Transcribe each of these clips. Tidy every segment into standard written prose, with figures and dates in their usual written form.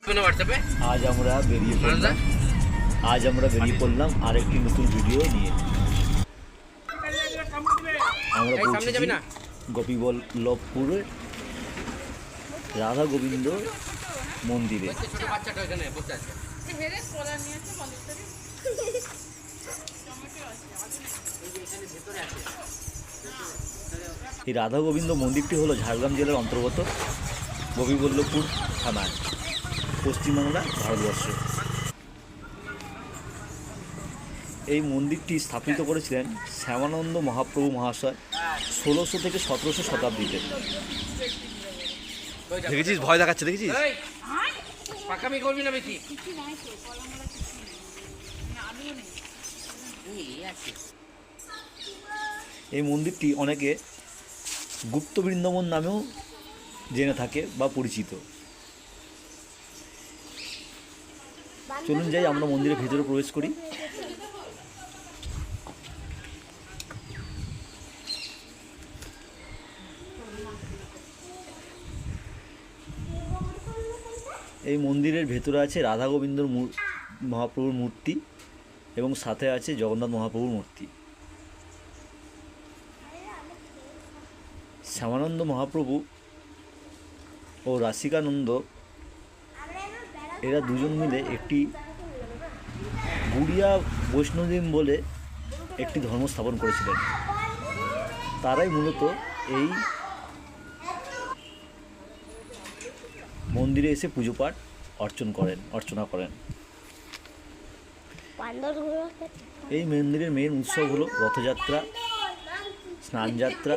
আজ আমরা বেরিয়ে পড়লাম আরেকটি নতুন ভিডিও নিয়ে। আমরা পৌঁছেছি গোপীবল্লভপুরে রাধা গোবিন্দ মন্দিরে। এই রাধা গোবিন্দ মন্দিরটি হলো ঝাড়গ্রাম জেলার অন্তর্গত গোপীবল্লভপুর থানায়, পশ্চিমবাংলা, ভারতবর্ষ। এই মন্দিরটি স্থাপিত করেছিলেন শ্যামানন্দ মহাপ্রভু মহাশয় 1600 থেকে 1700 শতাব্দীতে। দেখেছিস ভয় দেখাচ্ছে, দেখেছিস? এই মন্দিরটি অনেকে গুপ্ত বৃন্দাবন নামেও জেনে থাকে বা পরিচিত। চলুন যাই, আমরা মন্দিরের ভেতরে প্রবেশ করি। এই মন্দিরের ভেতরে আছে রাধা গোবিন্দ মহাপ্রভুর মূর্তি এবং সাথে আছে জগন্নাথ মহাপ্রভুর মূর্তি। শ্যামানন্দ মহাপ্রভু ও রাসিকানন্দ এরা দুজন মিলে একটি গুড়িয়া বৈষ্ণোদেব বলে একটি ধর্ম স্থাপন করেছিলেন। তারাই মূলত এই মন্দিরে এসে পুজো পাঠ অর্চনা করেন। এই মন্দিরের মেন উৎসব হলো রথযাত্রা, স্নানযাত্রা,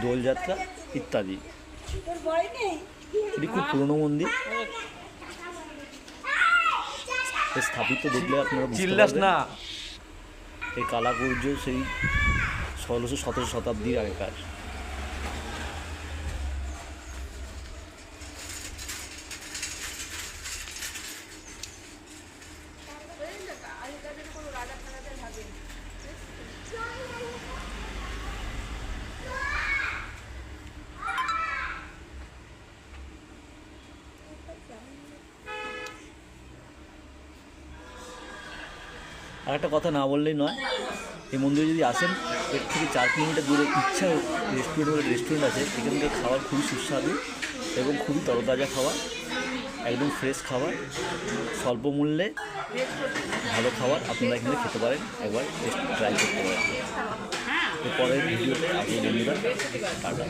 দোলযাত্রা ইত্যাদি। এটি খুব পুরনো মন্দির। স্থাপিত দেখলে আপনারা বুঝতে পারবেন এই কালাকুর্য সেই 1600-1700 শতাব্দীর আগেকার। আর একটা কথা না বললেই নয়, এই মন্দিরে যদি আসেন, এর থেকে 4 কিলোমিটার দূরে ইচ্ছা রেস্টুরেন্ট আছে। এখানকার খাবার খুবই সুস্বাদু এবং খুবই তরতাজা খাবার, একদম ফ্রেশ খাবার, স্বল্প মূল্যে ভালো খাবার। আপনারা এখানে খেতে পারেন, একবার ট্রাই করতে পারেন। এরপরের ভিডিওতে আপনার বন্ধুরা টাটা।